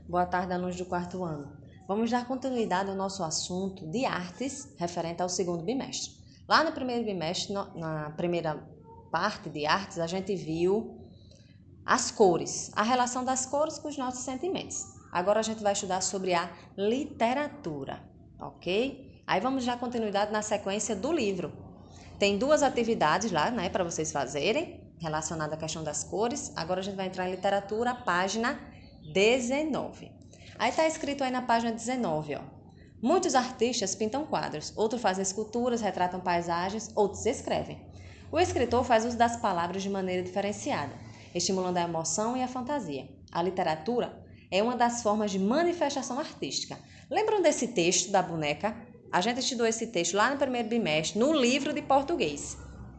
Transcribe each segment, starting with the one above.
Boa tarde, alunos do quarto ano. Vamos dar continuidade ao nosso assunto de artes referente ao segundo bimestre. Lá no primeiro bimestre, na primeira parte de artes, a gente viu as cores, a relação das cores com os nossos sentimentos. Agora a gente vai estudar sobre a literatura, ok? Aí vamos dar continuidade na sequência do livro. Tem duas atividades lá, né, para vocês fazerem, relacionada à questão das cores. Agora a gente vai entrar em literatura, página 19. Aí está escrito aí na página 19, ó. Muitos artistas pintam quadros, outros fazem esculturas, retratam paisagens, outros escrevem. O escritor faz uso das palavras de maneira diferenciada, estimulando a emoção e a fantasia. A literatura é uma das formas de manifestação artística. Lembram desse texto da boneca? A gente estudou esse texto lá no primeiro bimestre, no livro de português,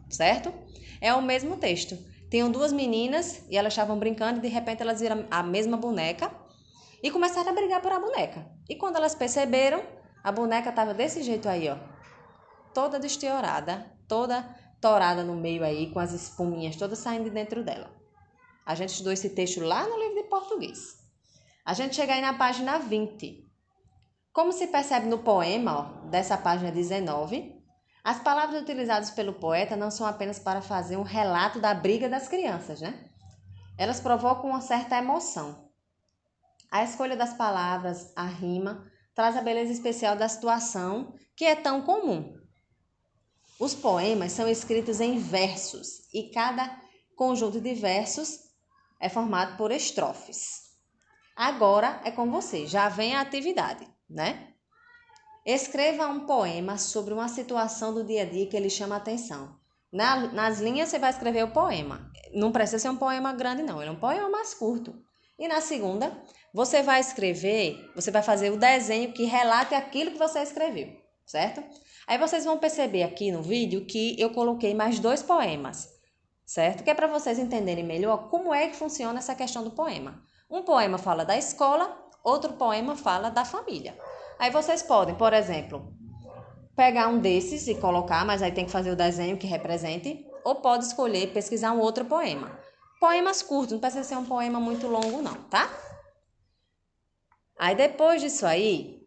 certo? É o mesmo texto. Tinham duas meninas e elas estavam brincando e de repente elas viram a mesma boneca e começaram a brigar por a boneca. E quando elas perceberam, a boneca estava desse jeito aí, ó, toda desteorada, toda torada no meio aí, com as espuminhas todas saindo de dentro dela. A gente estudou esse texto lá no livro de português. A gente chega aí na página 20. Como se percebe no poema, ó, dessa página 19, as palavras utilizadas pelo poeta não são apenas para fazer um relato da briga das crianças, né? Elas provocam uma certa emoção. A escolha das palavras, a rima, traz a beleza especial da situação que é tão comum. Os poemas são escritos em versos e cada conjunto de versos é formado por estrofes. Agora é com você, já vem a atividade, né? Escreva um poema sobre uma situação do dia a dia que lhe chama a atenção. Nas linhas você vai escrever o poema. Não precisa ser um poema grande não, ele é um poema mais curto. E na segunda, você vai fazer o desenho que relate aquilo que você escreveu, certo? Aí vocês vão perceber aqui no vídeo que eu coloquei mais dois poemas, certo? Que é para vocês entenderem melhor como é que funciona essa questão do poema. Um poema fala da escola, outro poema fala da família. Aí vocês podem, por exemplo, pegar um desses e colocar, mas aí tem que fazer o desenho que represente, ou pode escolher pesquisar um outro poema. Poemas curtos, não precisa ser um poema muito longo não, tá? Aí depois disso aí,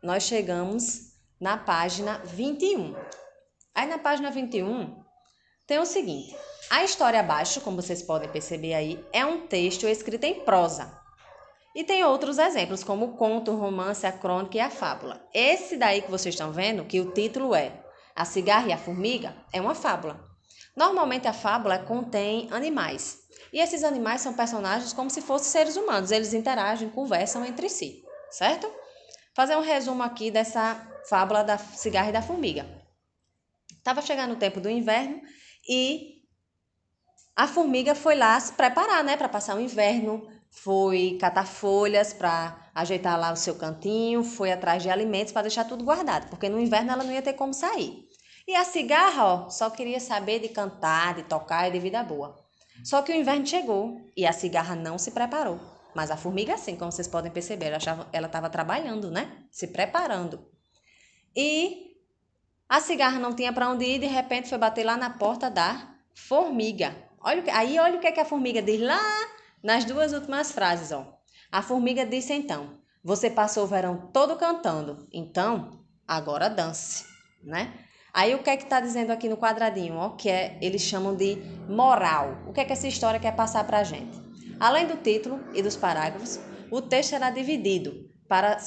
nós chegamos na página 21. Aí na página 21 tem o seguinte: a história abaixo, como vocês podem perceber aí, é um texto escrito em prosa. E tem outros exemplos, como o conto, o romance, a crônica e a fábula. Esse daí que vocês estão vendo, que o título é A Cigarra e a Formiga, é uma fábula. Normalmente a fábula contém animais. E esses animais são personagens como se fossem seres humanos. Eles interagem, conversam entre si, certo? Fazer um resumo aqui dessa fábula da cigarra e da formiga. Estava chegando o tempo do inverno e a formiga foi lá se preparar, né, para passar o inverno. Foi catar folhas para ajeitar lá o seu cantinho, foi atrás de alimentos para deixar tudo guardado, porque no inverno ela não ia ter como sair. E a cigarra, ó, só queria saber de cantar, de tocar e de vida boa. Só que o inverno chegou e a cigarra não se preparou. Mas a formiga sim, como vocês podem perceber, ela estava trabalhando, né? Se preparando. E a cigarra não tinha para onde ir, de repente foi bater lá na porta da formiga. Olha o que é que a formiga diz lá nas duas últimas frases, ó. A formiga disse então: você passou o verão todo cantando, então agora dance, né? Aí o que é que está dizendo aqui no quadradinho, ó, eles chamam de moral. O que é que essa história quer passar para a gente? Além do título e dos parágrafos, o texto será dividido para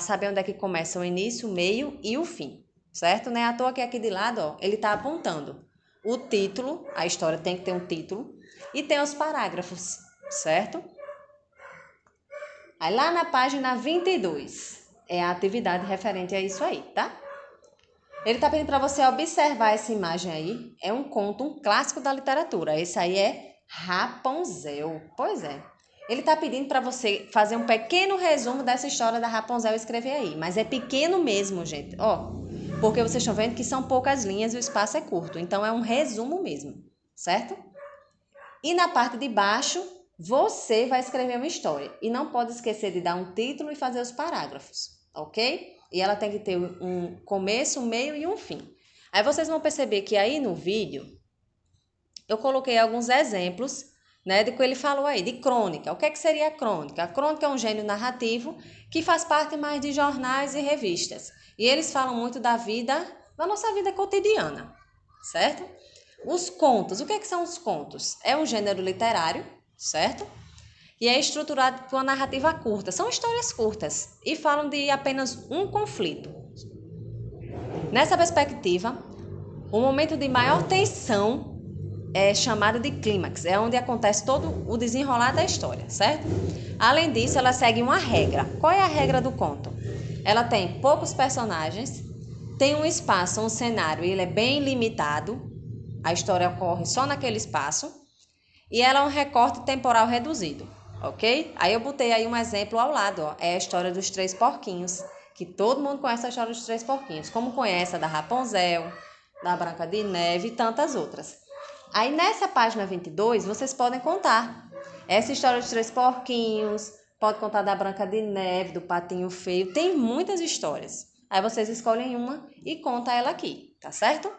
saber onde é que começa o início, o meio e o fim, certo? Não é à toa que aqui de lado, ó, ele está apontando o título, a história tem que ter um título, e tem os parágrafos, certo? Aí lá na página 22 é a atividade referente a isso aí, tá? Ele está pedindo para você observar essa imagem aí. É um conto, um clássico da literatura. Esse aí é Rapunzel. Pois é. Ele está pedindo para você fazer um pequeno resumo dessa história da Rapunzel e escrever aí. Mas é pequeno mesmo, gente. Ó, porque vocês estão vendo que são poucas linhas e o espaço é curto. Então é um resumo mesmo, certo? E na parte de baixo, você vai escrever uma história. E não pode esquecer de dar um título e fazer os parágrafos, ok? E ela tem que ter um começo, um meio e um fim. Aí vocês vão perceber que aí no vídeo, eu coloquei alguns exemplos né, do que ele falou aí, de crônica. O que seria a crônica? A crônica é um gênero narrativo que faz parte mais de jornais e revistas. E eles falam muito da vida, da nossa vida cotidiana, certo? Os contos, o que são os contos? É um gênero literário, certo? E é estruturado por uma narrativa curta. São histórias curtas e falam de apenas um conflito. Nessa perspectiva, o momento de maior tensão é chamado de clímax, é onde acontece todo o desenrolar da história, certo? Além disso, ela segue uma regra. Qual é a regra do conto? Ela tem poucos personagens, tem um espaço, um cenário, ele é bem limitado, a história ocorre só naquele espaço, e ela é um recorte temporal reduzido, ok? Aí eu botei aí um exemplo ao lado, ó, é a história dos três porquinhos, que todo mundo conhece a história dos três porquinhos, como conhece a da Rapunzel, da Branca de Neve e tantas outras. Aí nessa página 22, vocês podem contar essa história dos três porquinhos, pode contar da Branca de Neve, do Patinho Feio, tem muitas histórias. Aí vocês escolhem uma e conta ela aqui, tá certo?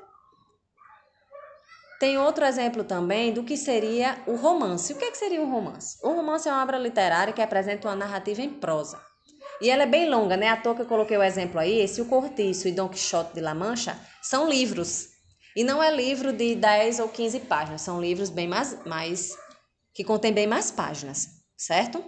Tem outro exemplo também do que seria o romance. O que seria um romance? O romance é uma obra literária que apresenta uma narrativa em prosa. E ela é bem longa, né? À toa que eu coloquei o exemplo aí, esse O Cortiço e Dom Quixote de La Mancha são livros. E não é livro de 10 ou 15 páginas, são livros bem mais que contêm bem mais páginas, certo?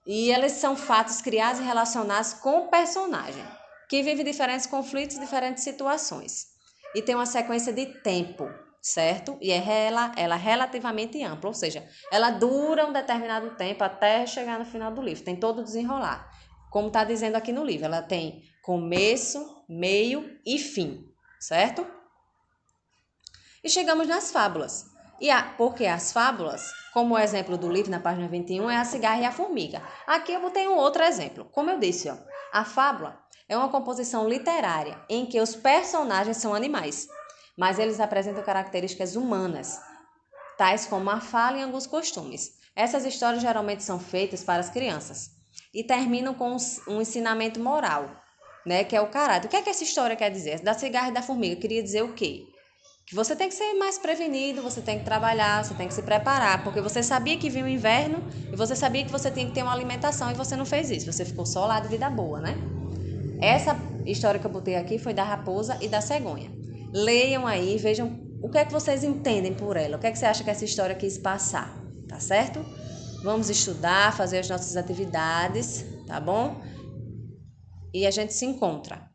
E eles são fatos criados e relacionados com o personagem, que vive diferentes conflitos, diferentes situações. E tem uma sequência de tempo, certo? E ela é relativamente ampla, ou seja, ela dura um determinado tempo até chegar no final do livro. Tem todo o desenrolar. Como está dizendo aqui no livro, ela tem começo, meio e fim, certo? E chegamos nas fábulas. Porque as fábulas, como o exemplo do livro na página 21, é a cigarra e a formiga. Aqui eu botei um outro exemplo. Como eu disse, ó, a fábula é uma composição literária em que os personagens são animais, mas eles apresentam características humanas, tais como a fala e alguns costumes. Essas histórias geralmente são feitas para as crianças e terminam com um ensinamento moral, né, que é o caráter. O que é que essa história quer dizer? Da cigarra e da formiga queria dizer o quê? Que você tem que ser mais prevenido, você tem que trabalhar, você tem que se preparar, porque você sabia que vinha o inverno e você sabia que você tinha que ter uma alimentação e você não fez isso, você ficou só lá de vida boa, né? Essa história que eu botei aqui foi da raposa e da cegonha. Leiam aí, vejam o que é que vocês entendem por ela, o que é que você acha que essa história quis passar, tá certo? Vamos estudar, fazer as nossas atividades, tá bom? E a gente se encontra.